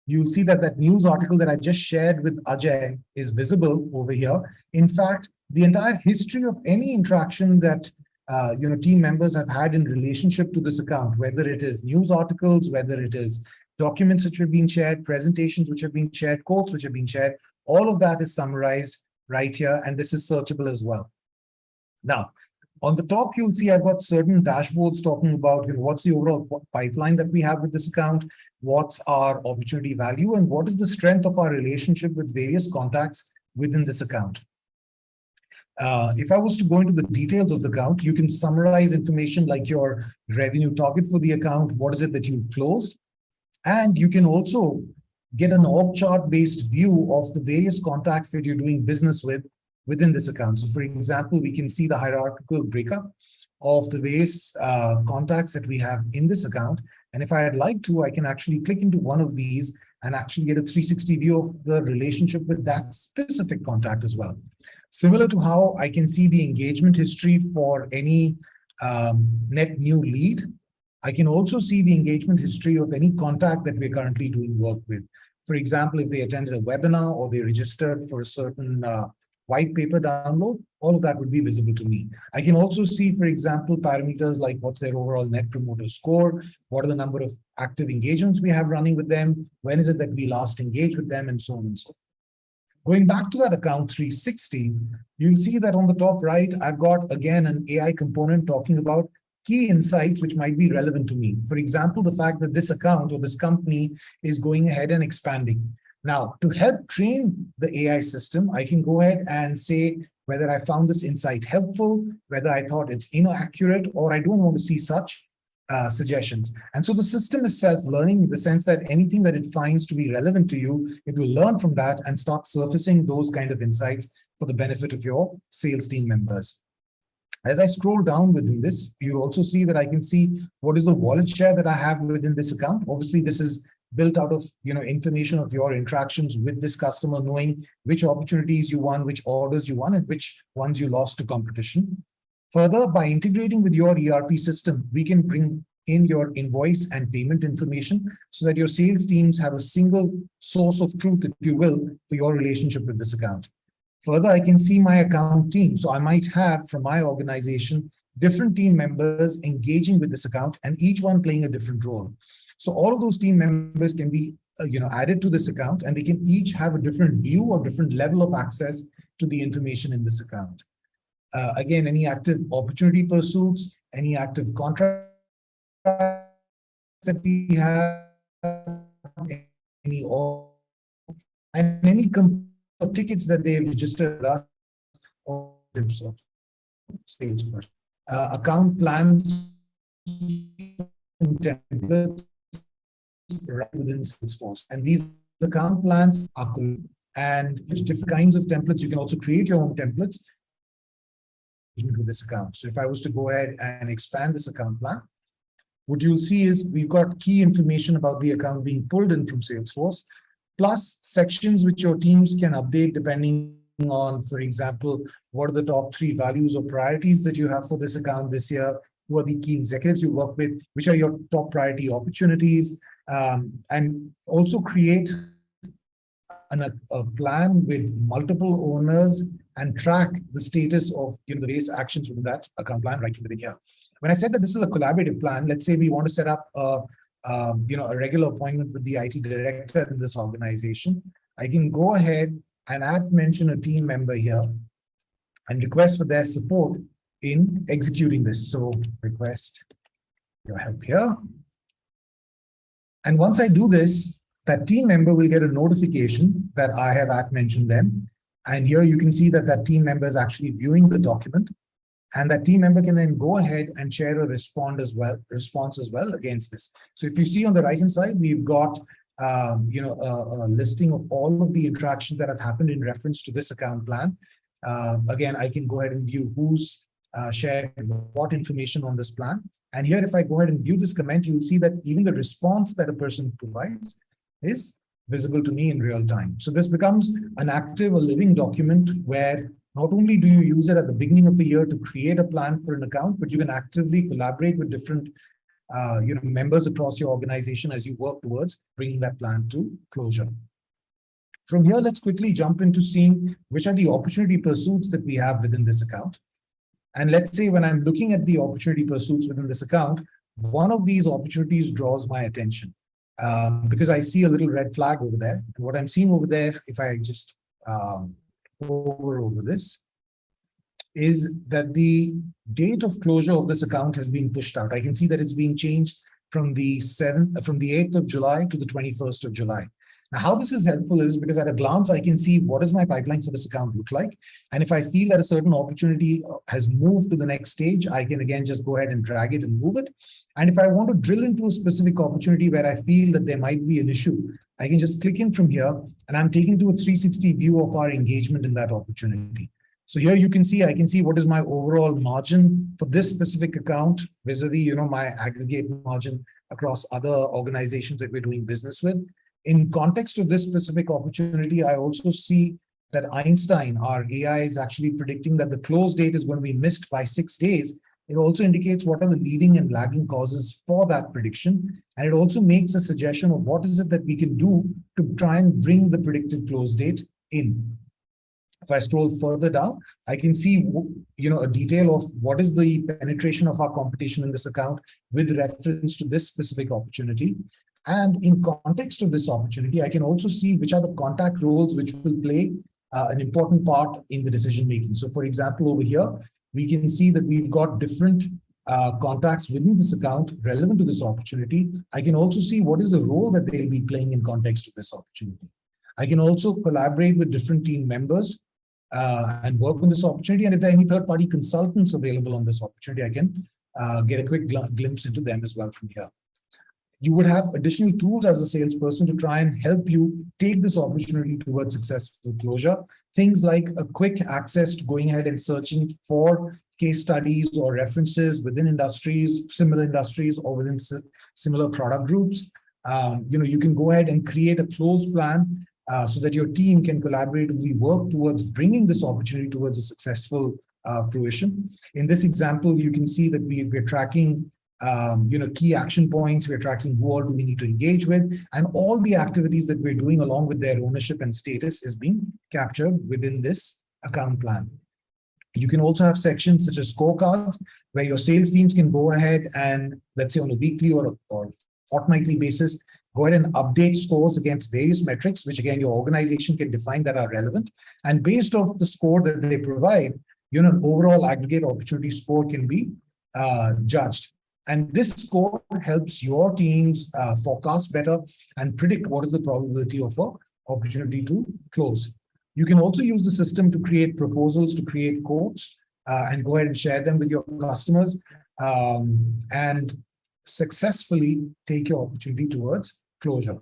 You'll see that that news article that I just shared with Ajay is visible over here. In fact, the entire history of any interaction that team members have had in relationship to this account, whether it is news articles, whether it is documents which have been shared, presentations which have been shared, quotes which have been shared, all of that is summarized right here, and this is searchable as well. Now, on the top, you'll see I've got certain dashboards talking about what's the overall pipeline that we have with this account, what's our opportunity value, and what is the strength of our relationship with various contacts within this account. If I was to go into the details of the account, you can summarize information like your revenue target for the account, what is it that you've closed, and you can also get an org chart based view of the various contacts that you're doing business with within this account. So for example, we can see the hierarchical breakup of the various contacts that we have in this account. And if I'd like to, I can actually click into one of these and actually get a 360 view of the relationship with that specific contact as well. Similar to how I can see the engagement history for any net new lead, I can also see the engagement history of any contact that we're currently doing work with. For example, if they attended a webinar or they registered for a certain white paper download, all of that would be visible to me. I can also see, for example, parameters like what's their overall net promoter score, what are the number of active engagements we have running with them, when is it that we last engaged with them, and so on and so forth. Going back to that account 360, you'll see that on the top right, I've got, again, an AI component talking about key insights which might be relevant to me. For example, the fact that this account or this company is going ahead and expanding. Now, to help train the AI system, I can go ahead and say whether I found this insight helpful, whether I thought it's inaccurate, or I don't want to see such suggestions. And so the system is self-learning in the sense that anything that it finds to be relevant to you, it will learn from that and start surfacing those kind of insights for the benefit of your sales team members. As I scroll down within this, you'll also see that I can see what is the wallet share that I have within this account. Obviously, this is built out of information of your interactions with this customer, knowing which opportunities you won, which orders you won, and which ones you lost to competition. Further, by integrating with your ERP system, we can bring in your invoice and payment information so that your sales teams have a single source of truth, if you will, for your relationship with this account. Further, I can see my account team. So I might have from my organization different team members engaging with this account and each one playing a different role. So all of those team members can be added to this account, and they can each have a different view or different level of access to the information in this account. Again, any active opportunity pursuits, any active contracts that we have, and any tickets that they have registered with us or salesperson. Account plans templates right within Salesforce. And these account plans are cool. And different kinds of templates, you can also create your own templates with this account. So if I was to go ahead and expand this account plan, what you'll see is we've got key information about the account being pulled in from Salesforce, plus sections which your teams can update depending on, for example, what are the top 3 values or priorities that you have for this account this year, who are the key executives you work with, which are your top priority opportunities, and also create a plan with multiple owners and track the status of the various actions within that account plan right from within here. When I said that this is a collaborative plan, let's say we want to set up a regular appointment with the IT director in this organization, I can go ahead and mention a team member here and request for their support in executing this. So request your help here. And once I do this, that team member will get a notification that I have mentioned them. And here you can see that that team member is actually viewing the document. And that team member can then go ahead and share a response as well against this. So if you see on the right-hand side, we've got a listing of all of the interactions that have happened in reference to this account plan. Again, I can go ahead and view who's shared what information on this plan. And here, if I go ahead and view this comment, you'll see that even the response that a person provides is visible to me in real time. So this becomes an active, a living document where not only do you use it at the beginning of the year to create a plan for an account, but you can actively collaborate with different members across your organization as you work towards bringing that plan to closure. From here, let's quickly jump into seeing which are the opportunity pursuits that we have within this account. And let's say when I'm looking at the opportunity pursuits within this account, one of these opportunities draws my attention because I see a little red flag over there. And what I'm seeing over there, if I just hover over this, is that the date of closure of this account has been pushed out. I can see that it's being changed from the 8th of July to the 21st of July. Now, how this is helpful is because at a glance, I can see what does my pipeline for this account look like. And if I feel that a certain opportunity has moved to the next stage, I can again just go ahead and drag it and move it. And if I want to drill into a specific opportunity where I feel that there might be an issue, I can just click in from here and I'm taken to a 360 view of our engagement in that opportunity. So here you can see, I can see what is my overall margin for this specific account vis-a-vis, my aggregate margin across other organizations that we're doing business with. In context of this specific opportunity, I also see that Einstein, our AI, is actually predicting that the close date is going to be missed by 6 days. It also indicates what are the leading and lagging causes for that prediction. And it also makes a suggestion of what is it that we can do to try and bring the predicted close date in. If I scroll further down, I can see, a detail of what is the penetration of our competition in this account with reference to this specific opportunity. And in context of this opportunity, I can also see which are the contact roles which will play an important part in the decision making. So for example, over here, we can see that we've got different contacts within this account relevant to this opportunity. I can also see what is the role that they'll be playing in context of this opportunity. I can also collaborate with different team members and work on this opportunity. And if there are any third-party consultants available on this opportunity, I can get a quick glimpse into them as well from here. You would have additional tools as a salesperson to try and help you take this opportunity towards successful closure. Things like a quick access to going ahead and searching for case studies or references within industries, similar industries, or within similar product groups. You can go ahead and create a close plan so that your team can collaboratively work towards bringing this opportunity towards a successful fruition. In this example, you can see that we're tracking key action points. We're tracking who all do we need to engage with, and all the activities that we're doing along with their ownership and status is being captured within this account plan. You can also have sections such as scorecards where your sales teams can go ahead and, let's say on a weekly or fortnightly basis, go ahead and update scores against various metrics, which again, your organization can define that are relevant. And based off the score that they provide, an overall aggregate opportunity score can be judged. And this score helps your teams forecast better and predict what is the probability of an opportunity to close. You can also use the system to create proposals, to create quotes, and go ahead and share them with your customers and successfully take your opportunity towards closure.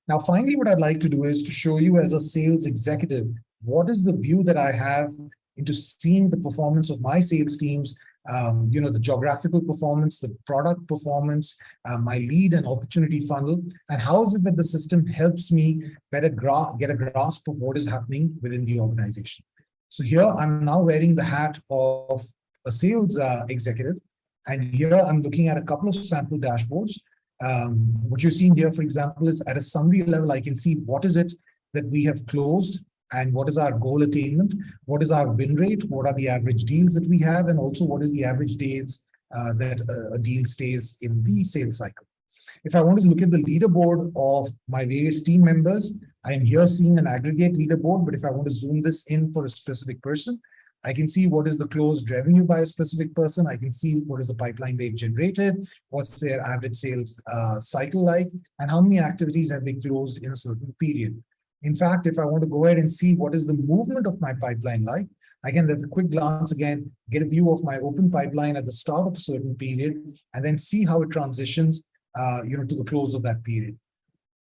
Now, finally, what I'd like to do is to show you as a sales executive, what is the view that I have into seeing the performance of my sales teams, the geographical performance, the product performance, my lead and opportunity funnel, and how is it that the system helps me better get a grasp of what is happening within the organization. So here I'm now wearing the hat of a sales executive, and here I'm looking at a couple of sample dashboards. What you're seeing here, for example, is at a summary level, I can see what is it that we have closed and what is our goal attainment, what is our win rate, what are the average deals that we have, and also what is the average days that a deal stays in the sales cycle. If I want to look at the leaderboard of my various team members, I am here seeing an aggregate leaderboard, but if I want to zoom this in for a specific person, I can see what is the closed revenue by a specific person. I can see what is the pipeline they've generated, what's their average sales cycle like, and how many activities have they closed in a certain period. In fact, if I want to go ahead and see what is the movement of my pipeline like, I can at a quick glance again, get a view of my open pipeline at the start of a certain period, and then see how it transitions to the close of that period.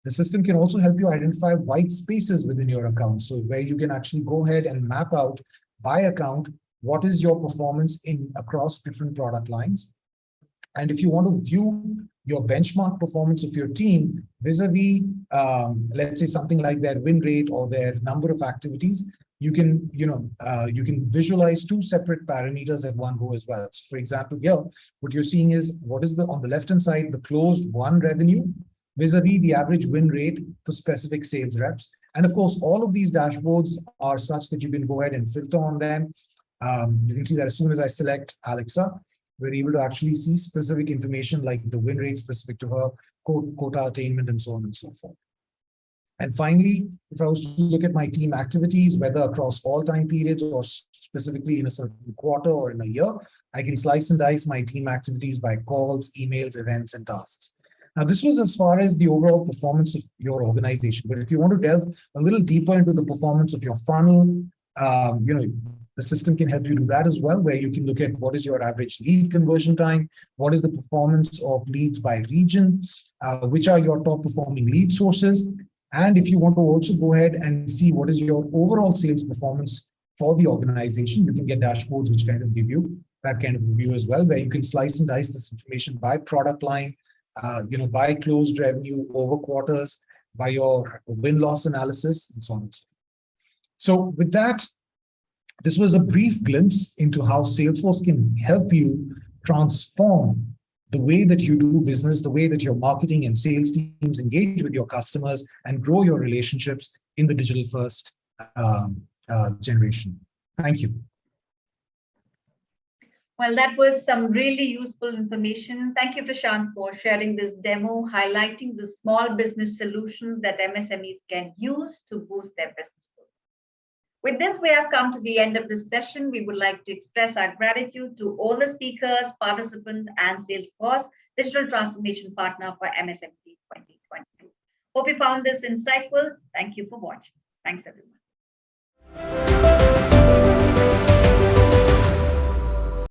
The system can also help you identify white spaces within your account. So where you can actually go ahead and map out by account, what is your performance across different product lines. And if you want to view your benchmark performance of your team vis-a-vis, let's say something like their win rate or their number of activities, you can, you can visualize two separate parameters at one go as well. So for example, here, what you're seeing is what is on the left-hand side, the closed won revenue vis-a-vis the average win rate for specific sales reps. And of course, all of these dashboards are such that you can go ahead and filter on them. You can see that as soon as I select Alexa, we're able to actually see specific information like the win rate specific to her, quota attainment, and so on and so forth. And finally, if I was to look at my team activities, whether across all time periods or specifically in a certain quarter or in a year, I can slice and dice my team activities by calls, emails, events, and tasks. Now, this was as far as the overall performance of your organization. But if you want to delve a little deeper into the performance of your funnel, the system can help you do that as well, where you can look at what is your average lead conversion time, what is the performance of leads by region, which are your top performing lead sources. And if you want to also go ahead and see what is your overall sales performance for the organization, you can get dashboards which kind of give you that kind of view as well, where you can slice and dice this information by product line, by closed revenue over quarters, by your win-loss analysis, and so on and so forth. So with that, this was a brief glimpse into how Salesforce can help you transform the way that you do business, the way that your marketing and sales teams engage with your customers and grow your relationships in the digital first generation. Thank you. Well, that was some really useful information. Thank you, Prashant, for sharing this demo, highlighting the small business solutions that MSMEs can use to boost their business. With this, we have come to the end of this session. We would like to express our gratitude to all the speakers, participants, and Salesforce Digital Transformation Partner for MSMT 2022. Hope you found this insightful. Thank you for watching. Thanks, everyone.